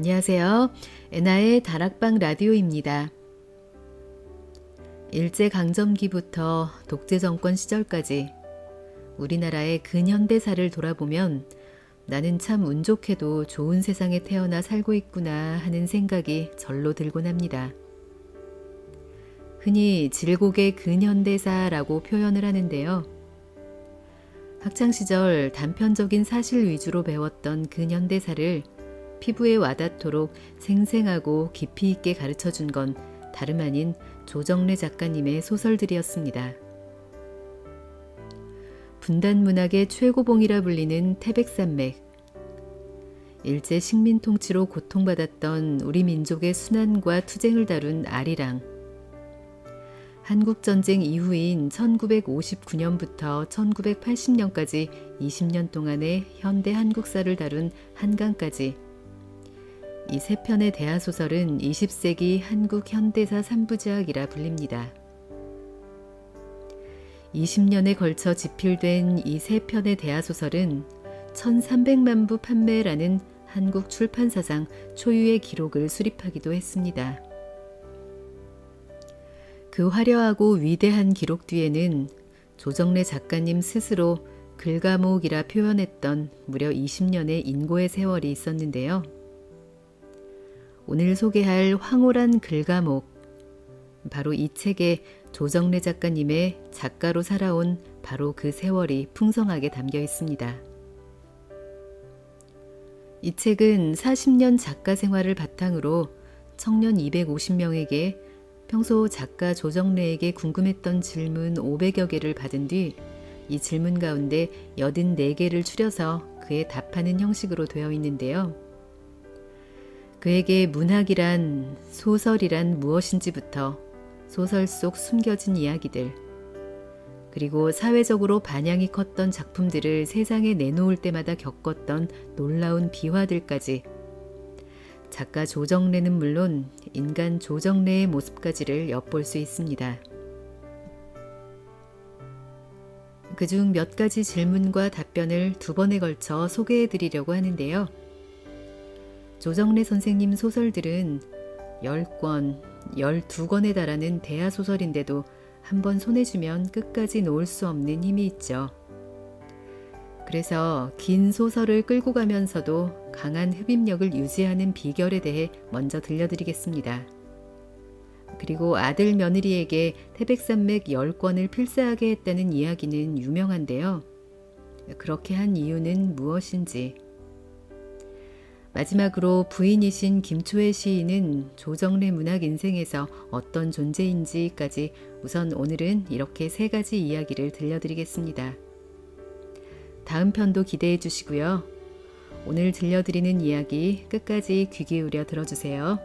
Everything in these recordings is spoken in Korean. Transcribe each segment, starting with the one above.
안녕하세요. 애나의 다락방 라디오입니다. 일제강점기부터 독재정권 시절까지 우리나라의 근현대사를 돌아보면 나는 참 운 좋게도 좋은 세상에 태어나 살고 있구나 하는 생각이 절로 들곤 합니다. 흔히 질곡의 근현대사라고 표현을 하는데요. 학창시절 단편적인 사실 위주로 배웠던 근현대사를 피부에 와닿도록 생생하고 깊이 있게 가르쳐준 건 다름 아닌 조정래 작가님의 소설들이었습니다. 분단문학의 최고봉이라 불리는 태백산맥, 일제 식민 통치로 고통받았던 우리 민족의 순환과 투쟁을 다룬 아리랑, 한국전쟁 이후인 1959년부터 1980년까지 20년 동안의 현대 한국사를 다룬 한강까지 이 세 편의 대하소설은 20세기 한국 현대사 3부작이라 불립니다. 20년에 걸쳐 집필된 이 세 편의 대하소설은 1300만 부 판매라는 한국 출판사상 초유의 기록을 수립하기도 했습니다. 그 화려하고 위대한 기록 뒤에는 조정래 작가님 스스로 글감옥이라 표현했던 무려 20년의 인고의 세월이 있었는데요. 오늘 소개할 황홀한 글감옥, 바로 이 책에 조정래 작가님의 작가로 살아온 바로 그 세월이 풍성하게 담겨 있습니다. 이 책은 40년 작가 생활을 바탕으로 청년 250명에게 평소 작가 조정래에게 궁금했던 질문 500여 개를 받은 뒤 이 질문 가운데 84개를 추려서 그에 답하는 형식으로 되어 있는데요. 그에게 문학이란, 소설이란 무엇인지부터 소설 속 숨겨진 이야기들, 그리고 사회적으로 반향이 컸던 작품들을 세상에 내놓을 때마다 겪었던 놀라운 비화들까지 작가 조정래는 물론 인간 조정래의 모습까지를 엿볼 수 있습니다. 그중 몇 가지 질문과 답변을 두 번에 걸쳐 소개해 드리려고 하는데요. 조정래 선생님 소설들은 10권, 12권에 달하는 대하소설인데도 한번 손에 쥐면 끝까지 놓을 수 없는 힘이 있죠. 그래서 긴 소설을 끌고 가면서도 강한 흡입력을 유지하는 비결에 대해 먼저 들려드리겠습니다. 그리고 아들 며느리에게 태백산맥 10권을 필사하게 했다는 이야기는 유명한데요. 그렇게 한 이유는 무엇인지, 마지막으로 부인이신 김초혜 시인은 조정래 문학 인생에서 어떤 존재인지까지 우선 오늘은 이렇게 세 가지 이야기를 들려드리겠습니다. 다음 편도 기대해 주시고요. 오늘 들려드리는 이야기 끝까지 귀 기울여 들어주세요.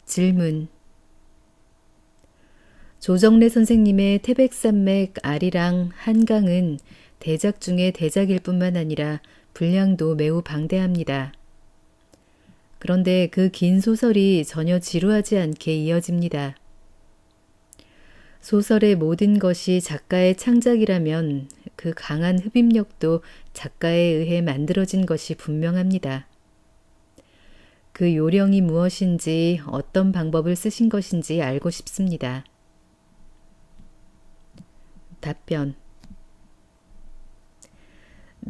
질문. 조정래 선생님의 태백산맥, 아리랑, 한강은 대작 중에 대작일 뿐만 아니라 분량도 매우 방대합니다. 그런데 그 긴 소설이 전혀 지루하지 않게 이어집니다. 소설의 모든 것이 작가의 창작이라면 그 강한 흡입력도 작가에 의해 만들어진 것이 분명합니다. 그 요령이 무엇인지, 어떤 방법을 쓰신 것인지 알고 싶습니다. 답변.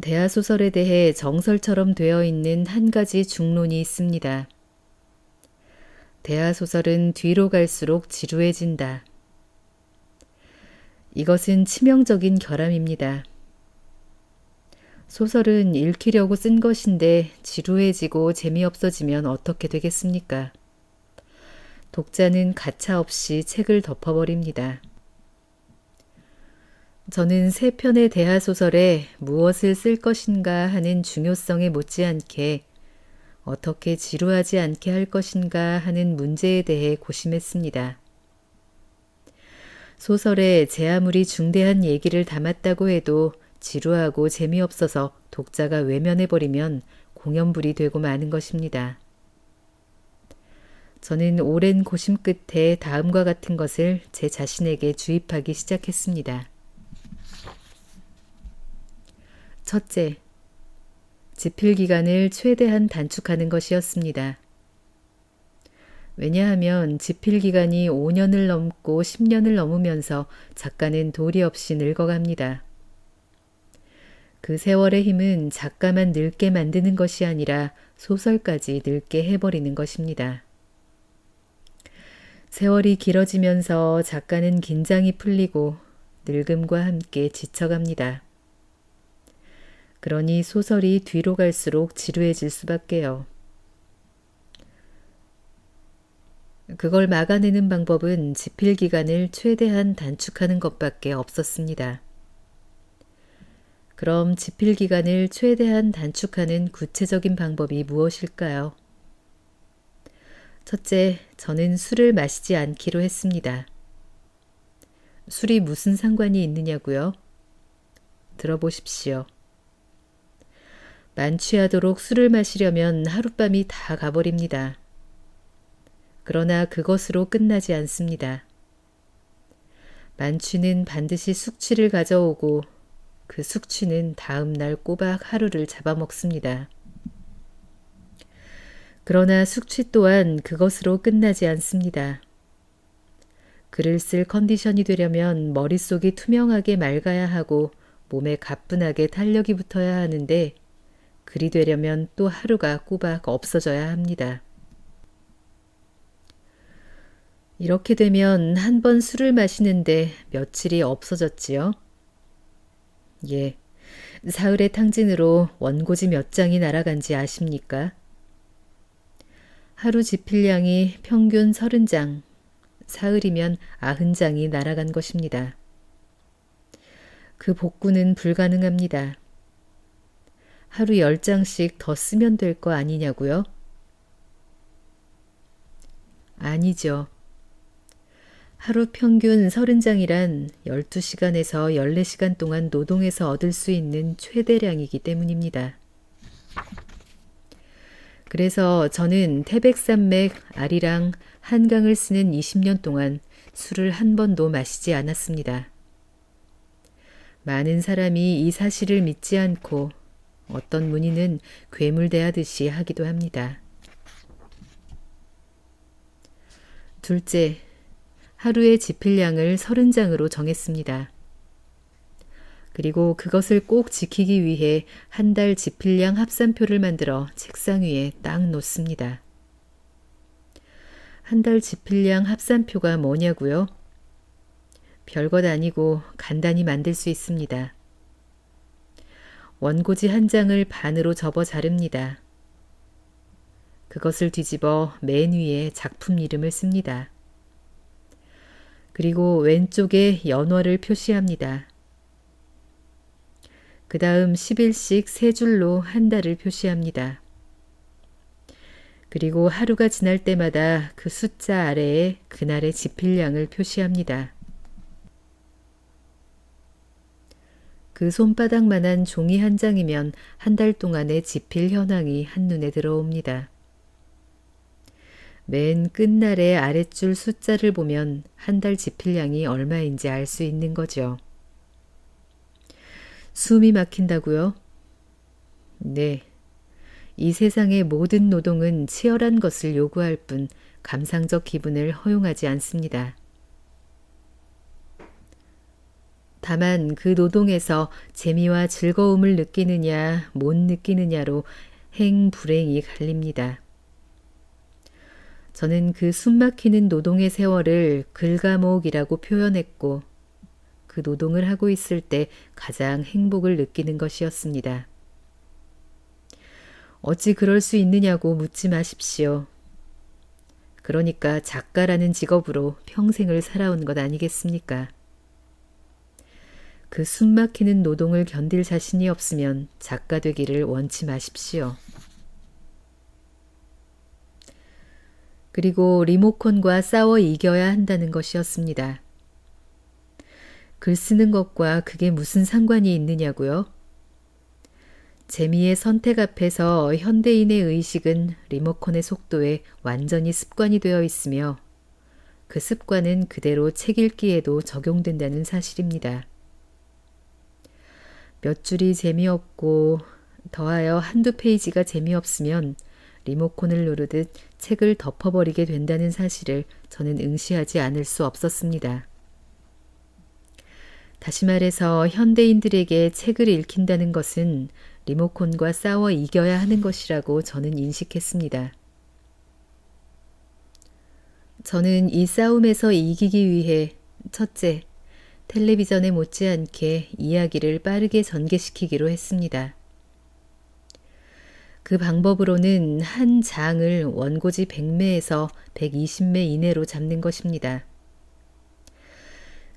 대하소설에 대해 정설처럼 되어 있는 한 가지 중론이 있습니다. 대하소설은 뒤로 갈수록 지루해진다. 이것은 치명적인 결함입니다. 소설은 읽히려고 쓴 것인데 지루해지고 재미없어지면 어떻게 되겠습니까? 독자는 가차없이 책을 덮어버립니다. 저는 세 편의 대하소설에 무엇을 쓸 것인가 하는 중요성에 못지않게 어떻게 지루하지 않게 할 것인가 하는 문제에 대해 고심했습니다. 소설에 제 아무리 중대한 얘기를 담았다고 해도 지루하고 재미없어서 독자가 외면해버리면 공연불이 되고 마는 것입니다. 저는 오랜 고심 끝에 다음과 같은 것을 제 자신에게 주입하기 시작했습니다. 첫째, 집필기간을 최대한 단축하는 것이었습니다. 왜냐하면 집필기간이 5년을 넘고 10년을 넘으면서 작가는 도리 없이 늙어갑니다. 그 세월의 힘은 작가만 늙게 만드는 것이 아니라 소설까지 늙게 해버리는 것입니다. 세월이 길어지면서 작가는 긴장이 풀리고 늙음과 함께 지쳐갑니다. 그러니 소설이 뒤로 갈수록 지루해질 수밖에요. 그걸 막아내는 방법은 집필 기간을 최대한 단축하는 것밖에 없었습니다. 그럼 집필 기간을 최대한 단축하는 구체적인 방법이 무엇일까요? 첫째, 저는 술을 마시지 않기로 했습니다. 술이 무슨 상관이 있느냐고요? 들어보십시오. 만취하도록 술을 마시려면 하룻밤이 다 가버립니다. 그러나 그것으로 끝나지 않습니다. 만취는 반드시 숙취를 가져오고 그 숙취는 다음 날 꼬박 하루를 잡아먹습니다. 그러나 숙취 또한 그것으로 끝나지 않습니다. 글을 쓸 컨디션이 되려면 머릿속이 투명하게 맑아야 하고 몸에 가뿐하게 탄력이 붙어야 하는데 글이 되려면 또 하루가 꼬박 없어져야 합니다. 이렇게 되면 한 번 술을 마시는데 며칠이 없어졌지요? 예, 사흘의 탕진으로 원고지 몇 장이 날아간지 아십니까? 하루 집필량이 평균 30장, 사흘이면 90장이 날아간 것입니다. 그 복구는 불가능합니다. 하루 10장씩 더 쓰면 될 거 아니냐고요? 아니죠. 하루 평균 30장이란 12시간에서 14시간 동안 노동해서 얻을 수 있는 최대량이기 때문입니다. 그래서 저는 태백산맥, 아리랑, 한강을 쓰는 20년 동안 술을 한 번도 마시지 않았습니다. 많은 사람이 이 사실을 믿지 않고 어떤 문의는 괴물대하듯이 하기도 합니다. 둘째, 하루의 집필량을 30장으로 정했습니다. 그리고 그것을 꼭 지키기 위해 한 달 집필량 합산표를 만들어 책상 위에 딱 놓습니다. 한 달 집필량 합산표가 뭐냐고요? 별것 아니고 간단히 만들 수 있습니다. 원고지 한 장을 반으로 접어 자릅니다. 그것을 뒤집어 맨 위에 작품 이름을 씁니다. 그리고 왼쪽에 연월을 표시합니다. 그 다음 10일씩 3줄로 한 달을 표시합니다. 그리고 하루가 지날 때마다 그 숫자 아래에 그날의 집필량을 표시합니다. 그 손바닥만한 종이 한 장이면 한 달 동안의 집필 현황이 한눈에 들어옵니다. 맨 끝날의 아랫줄 숫자를 보면 한 달 집필량이 얼마인지 알 수 있는 거죠. 숨이 막힌다고요? 네. 이 세상의 모든 노동은 치열한 것을 요구할 뿐 감상적 기분을 허용하지 않습니다. 다만 그 노동에서 재미와 즐거움을 느끼느냐 못 느끼느냐로 행불행이 갈립니다. 저는 그 숨막히는 노동의 세월을 글과목이라고 표현했고 그 노동을 하고 있을 때 가장 행복을 느끼는 것이었습니다. 어찌 그럴 수 있느냐고 묻지 마십시오. 그러니까 작가라는 직업으로 평생을 살아온 것 아니겠습니까? 그 숨막히는 노동을 견딜 자신이 없으면 작가 되기를 원치 마십시오. 그리고 리모컨과 싸워 이겨야 한다는 것이었습니다. 글 쓰는 것과 그게 무슨 상관이 있느냐고요? 재미의 선택 앞에서 현대인의 의식은 리모컨의 속도에 완전히 습관이 되어 있으며 그 습관은 그대로 책 읽기에도 적용된다는 사실입니다. 몇 줄이 재미없고 더하여 한두 페이지가 재미없으면 리모컨을 누르듯 책을 덮어버리게 된다는 사실을 저는 응시하지 않을 수 없었습니다. 다시 말해서 현대인들에게 책을 읽힌다는 것은 리모컨과 싸워 이겨야 하는 것이라고 저는 인식했습니다. 저는 이 싸움에서 이기기 위해 첫째, 텔레비전에 못지않게 이야기를 빠르게 전개시키기로 했습니다. 그 방법으로는 한 장을 원고지 100매에서 120매 이내로 잡는 것입니다.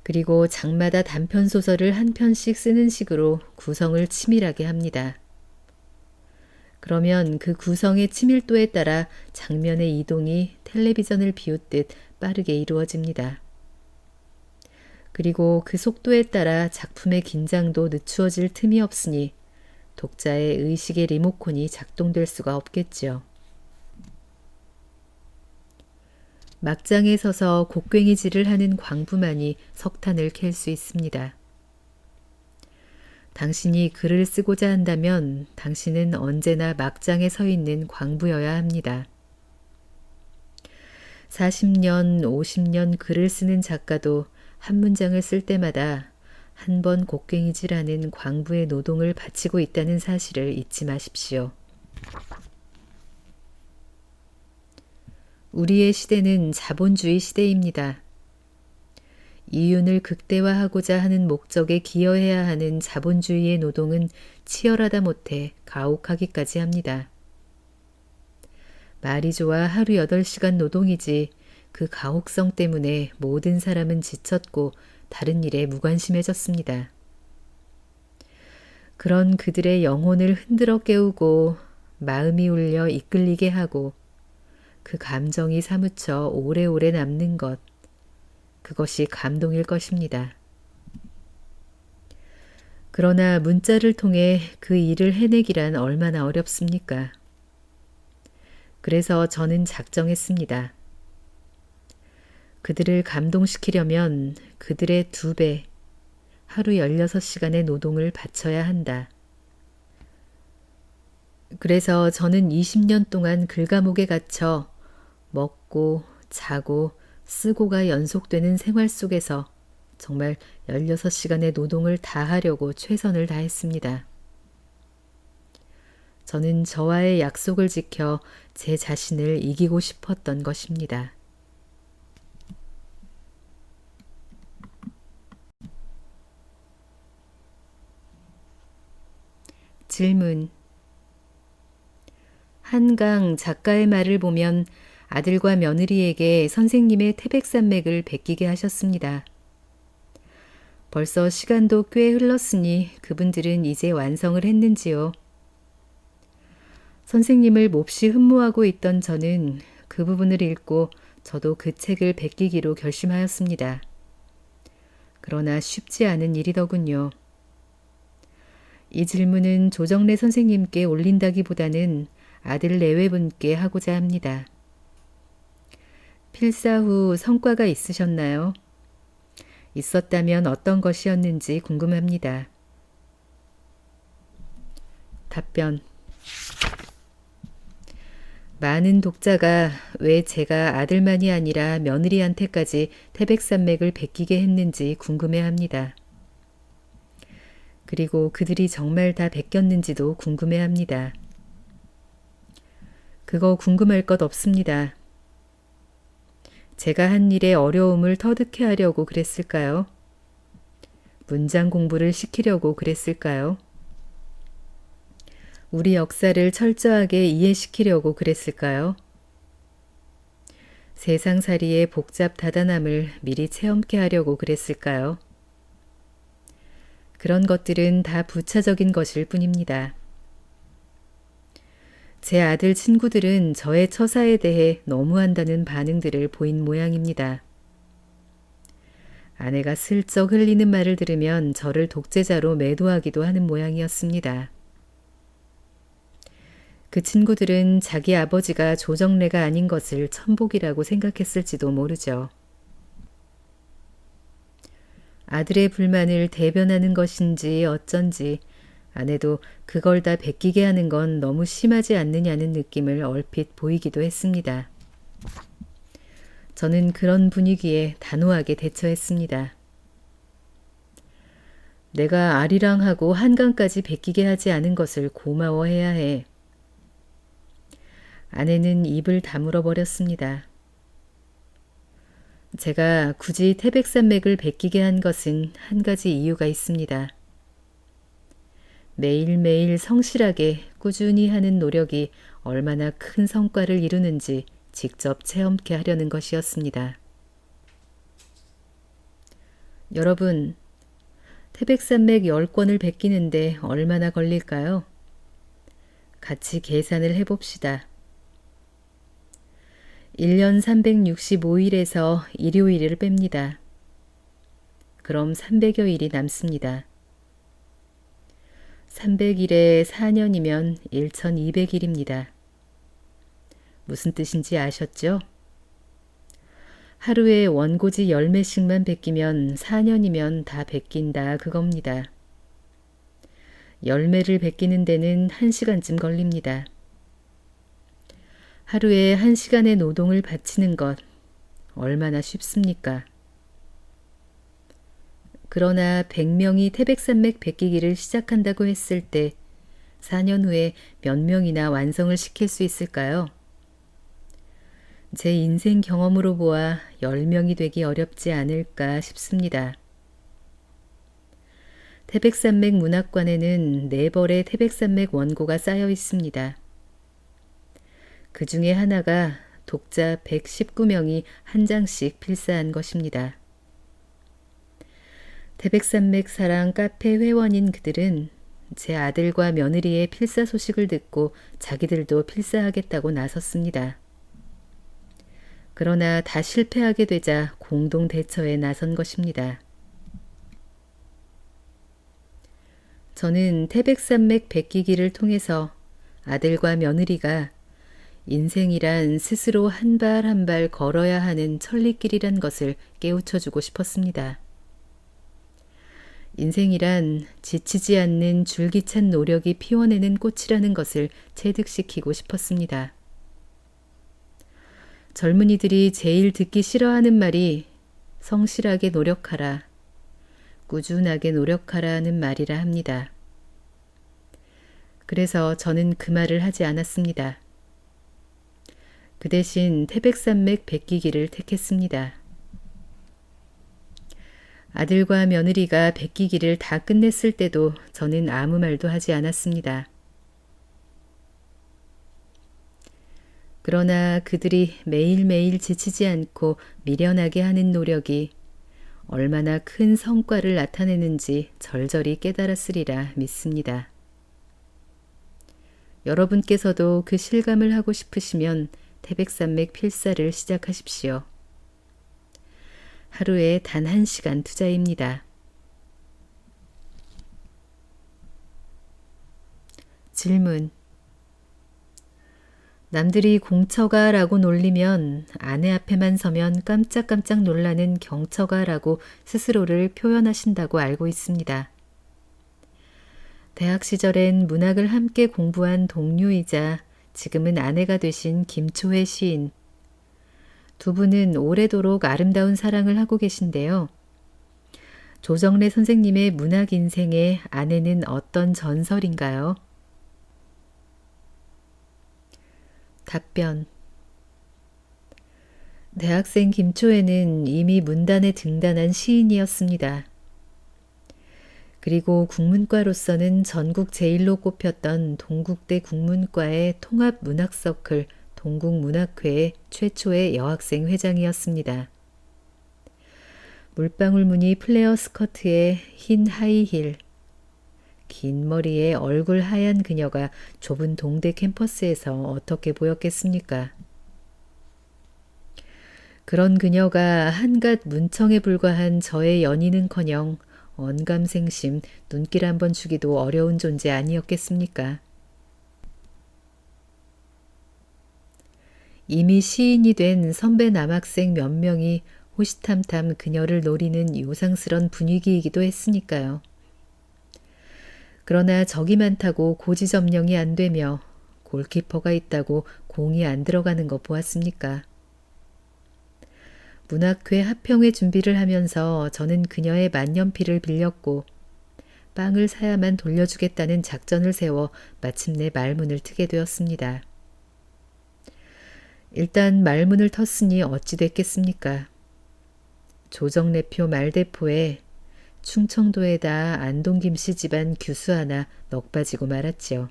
그리고 장마다 단편소설을 한 편씩 쓰는 식으로 구성을 치밀하게 합니다. 그러면 그 구성의 치밀도에 따라 장면의 이동이 텔레비전을 비웃듯 빠르게 이루어집니다. 그리고 그 속도에 따라 작품의 긴장도 늦추어질 틈이 없으니 독자의 의식의 리모컨이 작동될 수가 없겠죠. 막장에 서서 곡괭이질을 하는 광부만이 석탄을 캘 수 있습니다. 당신이 글을 쓰고자 한다면 당신은 언제나 막장에 서 있는 광부여야 합니다. 40년, 50년 글을 쓰는 작가도 한 문장을 쓸 때마다 한 번 곡괭이질하는 광부의 노동을 바치고 있다는 사실을 잊지 마십시오. 우리의 시대는 자본주의 시대입니다. 이윤을 극대화하고자 하는 목적에 기여해야 하는 자본주의의 노동은 치열하다 못해 가혹하기까지 합니다. 말이 좋아 하루 8시간 노동이지 그 가혹성 때문에 모든 사람은 지쳤고 다른 일에 무관심해졌습니다. 그런 그들의 영혼을 흔들어 깨우고 마음이 울려 이끌리게 하고 그 감정이 사무쳐 오래오래 남는 것, 그것이 감동일 것입니다. 그러나 문자를 통해 그 일을 해내기란 얼마나 어렵습니까? 그래서 저는 작정했습니다. 그들을 감동시키려면 그들의 2배, 하루 16시간의 노동을 바쳐야 한다. 그래서 저는 20년 동안 글감옥에 갇혀 먹고 자고 쓰고가 연속되는 생활 속에서 정말 16시간의 노동을 다 하려고 최선을 다했습니다. 저는 저와의 약속을 지켜 제 자신을 이기고 싶었던 것입니다. 질문. 한강 작가의 말을 보면 아들과 며느리에게 선생님의 태백산맥을 베끼게 하셨습니다. 벌써 시간도 꽤 흘렀으니 그분들은 이제 완성을 했는지요? 선생님을 몹시 흠모하고 있던 저는 그 부분을 읽고 저도 그 책을 베끼기로 결심하였습니다. 그러나 쉽지 않은 일이더군요. 이 질문은 조정래 선생님께 올린다기보다는 아들 내외분께 하고자 합니다. 필사 후 성과가 있으셨나요? 있었다면 어떤 것이었는지 궁금합니다. 답변. 많은 독자가 왜 제가 아들만이 아니라 며느리한테까지 태백산맥을 베끼게 했는지 궁금해합니다. 그리고 그들이 정말 다 베꼈는지도 궁금해합니다. 그거 궁금할 것 없습니다. 제가 한 일의 어려움을 터득해 하려고 그랬을까요? 문장 공부를 시키려고 그랬을까요? 우리 역사를 철저하게 이해시키려고 그랬을까요? 세상살이의 복잡 다단함을 미리 체험케 하려고 그랬을까요? 그런 것들은 다 부차적인 것일 뿐입니다. 제 아들 친구들은 저의 처사에 대해 너무한다는 반응들을 보인 모양입니다. 아내가 슬쩍 흘리는 말을 들으면 저를 독재자로 매도하기도 하는 모양이었습니다. 그 친구들은 자기 아버지가 조정래가 아닌 것을 천복이라고 생각했을지도 모르죠. 아들의 불만을 대변하는 것인지 어쩐지 아내도 그걸 다 베끼게 하는 건 너무 심하지 않느냐는 느낌을 얼핏 보이기도 했습니다. 저는 그런 분위기에 단호하게 대처했습니다. 내가 아리랑하고 한강까지 베끼게 하지 않은 것을 고마워해야 해. 아내는 입을 다물어 버렸습니다. 제가 굳이 태백산맥을 베끼게 한 것은 한 가지 이유가 있습니다. 매일매일 성실하게 꾸준히 하는 노력이 얼마나 큰 성과를 이루는지 직접 체험케 하려는 것이었습니다. 여러분, 태백산맥 10권을 베끼는데 얼마나 걸릴까요? 같이 계산을 해봅시다. 1년 365일에서 일요일을 뺍니다. 그럼 300여일이 남습니다. 300일에 4년이면 1200일입니다. 무슨 뜻인지 아셨죠? 하루에 원고지 10매씩만 베끼면 4년이면 다 베낀다 그겁니다. 10매를 베끼는 데는 1시간쯤 걸립니다. 하루에 1시간의 노동을 바치는 것 얼마나 쉽습니까? 그러나 100명이 태백산맥 베끼기를 시작한다고 했을 때 4년 후에 몇 명이나 완성을 시킬 수 있을까요? 제 인생 경험으로 보아 10명이 되기 어렵지 않을까 싶습니다. 태백산맥 문학관에는 4벌의 태백산맥 원고가 쌓여 있습니다. 그 중에 하나가 독자 119명이 한 장씩 필사한 것입니다. 태백산맥 사랑 카페 회원인 그들은 제 아들과 며느리의 필사 소식을 듣고 자기들도 필사하겠다고 나섰습니다. 그러나 다 실패하게 되자 공동 대처에 나선 것입니다. 저는 태백산맥 베끼기를 통해서 아들과 며느리가 인생이란 스스로 한 발 한 발 걸어야 하는 천리길이란 것을 깨우쳐주고 싶었습니다. 인생이란 지치지 않는 줄기찬 노력이 피워내는 꽃이라는 것을 체득시키고 싶었습니다. 젊은이들이 제일 듣기 싫어하는 말이 성실하게 노력하라, 꾸준하게 노력하라는 말이라 합니다. 그래서 저는 그 말을 하지 않았습니다. 그 대신 태백산맥 베끼기를 택했습니다. 아들과 며느리가 베끼기를 다 끝냈을 때도 저는 아무 말도 하지 않았습니다. 그러나 그들이 매일매일 지치지 않고 미련하게 하는 노력이 얼마나 큰 성과를 나타내는지 절절히 깨달았으리라 믿습니다. 여러분께서도 그 실감을 하고 싶으시면 태백산맥 필사를 시작하십시오. 하루에 단 1시간 투자입니다. 질문. 남들이 공처가 라고 놀리면 아내 앞에만 서면 깜짝깜짝 놀라는 경처가 라고 스스로를 표현하신다고 알고 있습니다. 대학 시절엔 문학을 함께 공부한 동료이자 지금은 아내가 되신 김초혜 시인. 두 분은 오래도록 아름다운 사랑을 하고 계신데요. 조정래 선생님의 문학 인생의 아내는 어떤 전설인가요? 답변. 대학생 김초혜는 이미 문단에 등단한 시인이었습니다. 그리고 국문과로서는 전국 제일로 꼽혔던 동국대 국문과의 통합문학서클 동국문학회의 최초의 여학생 회장이었습니다. 물방울 무늬 플레어 스커트에 흰 하이힐, 긴 머리에 얼굴 하얀 그녀가 좁은 동대 캠퍼스에서 어떻게 보였겠습니까? 그런 그녀가 한갓 문청에 불과한 저의 연인은커녕 언감생심 눈길 한번 주기도 어려운 존재 아니었겠습니까? 이미 시인이 된 선배 남학생 몇 명이 호시탐탐 그녀를 노리는 요상스런 분위기이기도 했으니까요. 그러나 적이 많다고 고지점령이 안 되며 골키퍼가 있다고 공이 안 들어가는 거 보았습니까? 문학회 합평회 준비를 하면서 저는 그녀의 만년필을 빌렸고 빵을 사야만 돌려주겠다는 작전을 세워 마침내 말문을 트게 되었습니다. 일단 말문을 텄으니 어찌 됐겠습니까? 조정래표 말대포에 충청도에다 안동 김씨 집안 규수 하나 넋 빠지고 말았지요.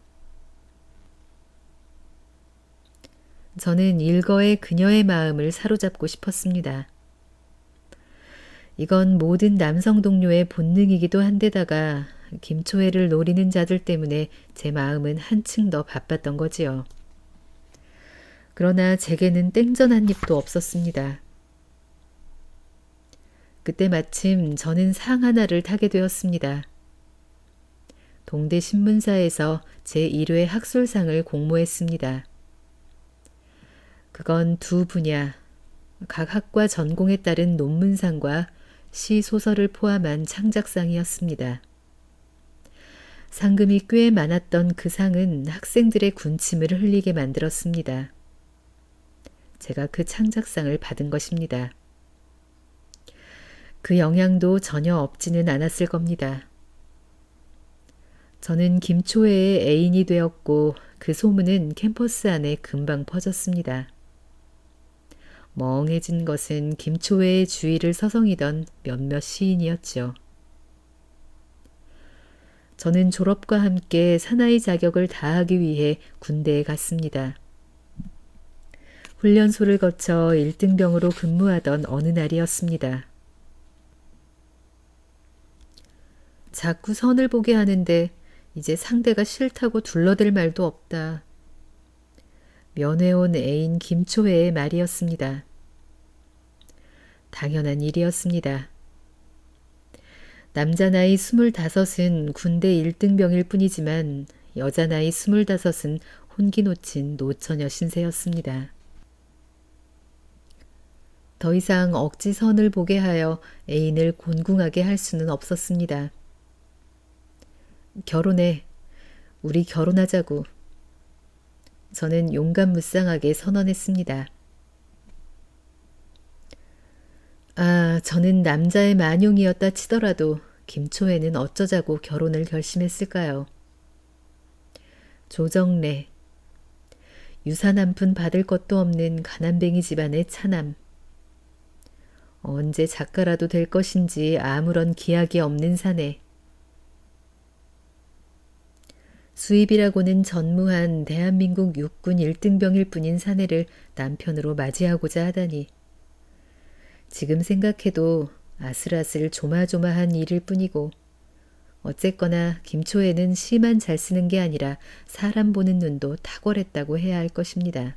저는 일거에 그녀의 마음을 사로잡고 싶었습니다. 이건 모든 남성 동료의 본능이기도 한데다가 김초애를 노리는 자들 때문에 제 마음은 한층 더 바빴던 거지요. 그러나 제게는 땡전 한 입도 없었습니다. 그때 마침 저는 상 하나를 타게 되었습니다. 동대 신문사에서 제1회 학술상을 공모했습니다. 그건 두 분야, 각 학과 전공에 따른 논문상과 시, 소설을 포함한 창작상이었습니다. 상금이 꽤 많았던 그 상은 학생들의 군침을 흘리게 만들었습니다. 제가 그 창작상을 받은 것입니다. 그 영향도 전혀 없지는 않았을 겁니다. 저는 김초애의 애인이 되었고 그 소문은 캠퍼스 안에 금방 퍼졌습니다. 멍해진 것은 김초애의 주위를 서성이던 몇몇 시인이었죠. 저는 졸업과 함께 사나이 자격을 다하기 위해 군대에 갔습니다. 훈련소를 거쳐 1등병으로 근무하던 어느 날이었습니다. 자꾸 선을 보게 하는데 이제 상대가 싫다고 둘러댈 말도 없다. 면회온 애인 김초애의 말이었습니다. 당연한 일이었습니다. 남자 나이 25은 군대 1등병일 뿐이지만 여자 나이 25은 혼기 놓친 노처녀 신세였습니다. 더 이상 억지 선을 보게 하여 애인을 곤궁하게 할 수는 없었습니다. 결혼해. 우리 결혼하자고. 저는 용감무쌍하게 선언했습니다. 저는 남자의 만용이었다 치더라도 김초애는 어쩌자고 결혼을 결심했을까요? 조정래. 유산 한 푼 받을 것도 없는 가난뱅이 집안의 차남. 언제 작가라도 될 것인지 아무런 기약이 없는 사내. 수입이라고는 전무한 대한민국 육군 1등병일 뿐인 사내를 남편으로 맞이하고자 하다니. 지금 생각해도 아슬아슬 조마조마한 일일 뿐이고 어쨌거나 김초애는 시만 잘 쓰는 게 아니라 사람 보는 눈도 탁월했다고 해야 할 것입니다.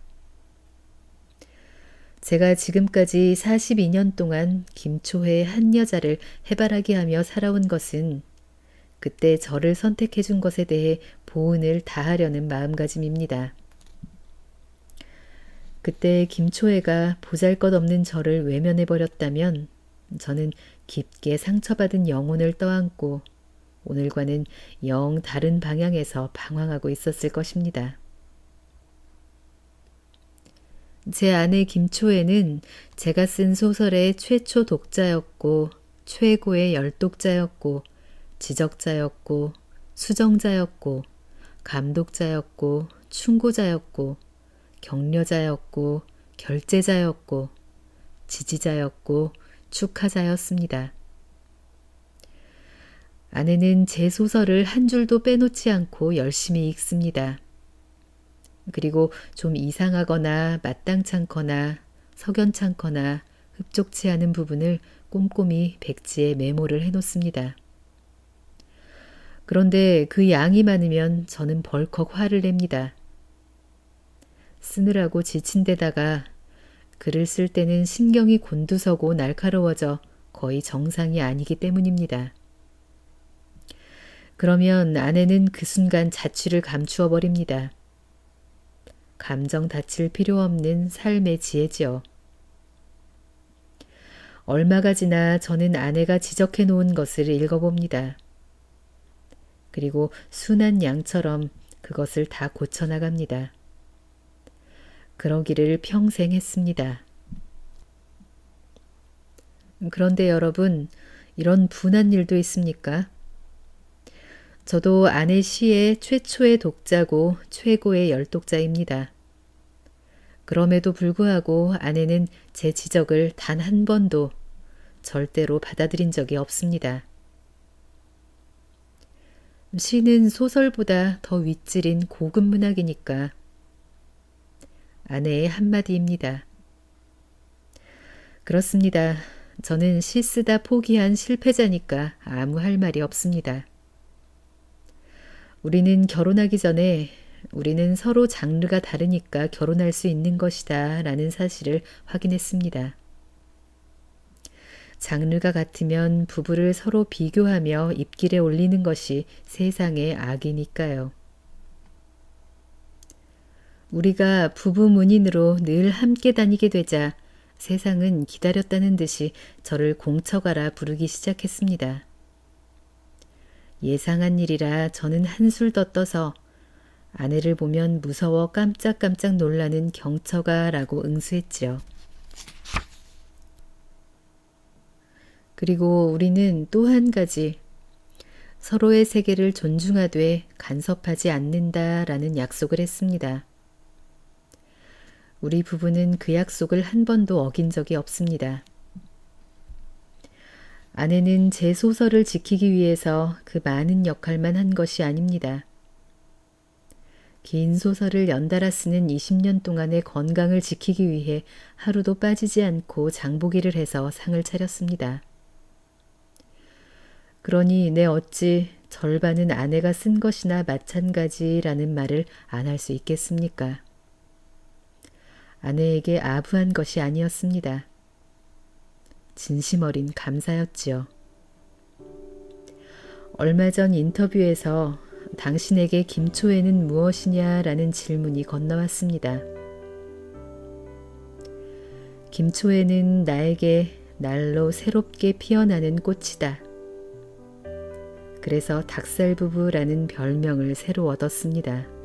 제가 지금까지 42년 동안 김초애의 한 여자를 해바라기 하며 살아온 것은 그때 저를 선택해 준 것에 대해 보은을 다하려는 마음가짐입니다. 그때 김초애가 보잘것없는 저를 외면해버렸다면 저는 깊게 상처받은 영혼을 떠안고 오늘과는 영 다른 방향에서 방황하고 있었을 것입니다. 제 아내 김초애는 제가 쓴 소설의 최초 독자였고 최고의 열독자였고 지적자였고 수정자였고 감독자였고 충고자였고 격려자였고 결제자였고 지지자였고 축하자였습니다. 아내는 제 소설을 한 줄도 빼놓지 않고 열심히 읽습니다. 그리고 좀 이상하거나 마땅찮거나 석연찮거나 흡족치 않은 부분을 꼼꼼히 백지에 메모를 해놓습니다. 그런데 그 양이 많으면 저는 벌컥 화를 냅니다. 쓰느라고 지친 데다가 글을 쓸 때는 신경이 곤두서고 날카로워져 거의 정상이 아니기 때문입니다. 그러면 아내는 그 순간 자취를 감추어 버립니다. 감정 다칠 필요 없는 삶의 지혜지요. 얼마가 지나 저는 아내가 지적해 놓은 것을 읽어봅니다. 그리고 순한 양처럼 그것을 다 고쳐나갑니다. 그러기를 평생 했습니다. 그런데 여러분, 이런 분한 일도 있습니까? 저도 아내 시의 최초의 독자고 최고의 열독자입니다. 그럼에도 불구하고 아내는 제 지적을 단 한 번도 절대로 받아들인 적이 없습니다. 시는 소설보다 더 윗질인 고급 문학이니까. 아내의 한마디입니다. 그렇습니다. 저는 시 쓰다 포기한 실패자니까 아무 할 말이 없습니다. 우리는 결혼하기 전에 우리는 서로 장르가 다르니까 결혼할 수 있는 것이다 라는 사실을 확인했습니다. 장르가 같으면 부부를 서로 비교하며 입길에 올리는 것이 세상의 악이니까요. 우리가 부부 문인으로 늘 함께 다니게 되자 세상은 기다렸다는 듯이 저를 공처가라 부르기 시작했습니다. 예상한 일이라 저는 한술 더 떠서 아내를 보면 무서워 깜짝깜짝 놀라는 경처가라고 응수했지요. 그리고 우리는 또 한 가지 서로의 세계를 존중하되 간섭하지 않는다라는 약속을 했습니다. 우리 부부는 그 약속을 한 번도 어긴 적이 없습니다. 아내는 제 소설을 지키기 위해서 그 많은 역할만 한 것이 아닙니다. 긴 소설을 연달아 쓰는 20년 동안의 건강을 지키기 위해 하루도 빠지지 않고 장보기를 해서 상을 차렸습니다. 그러니 내 어찌 절반은 아내가 쓴 것이나 마찬가지라는 말을 안 할 수 있겠습니까? 아내에게 아부한 것이 아니었습니다. 진심 어린 감사였지요. 얼마 전 인터뷰에서 당신에게 김초애는 무엇이냐라는 질문이 건너왔습니다. 김초애는 나에게 날로 새롭게 피어나는 꽃이다. 그래서 닭살부부라는 별명을 새로 얻었습니다.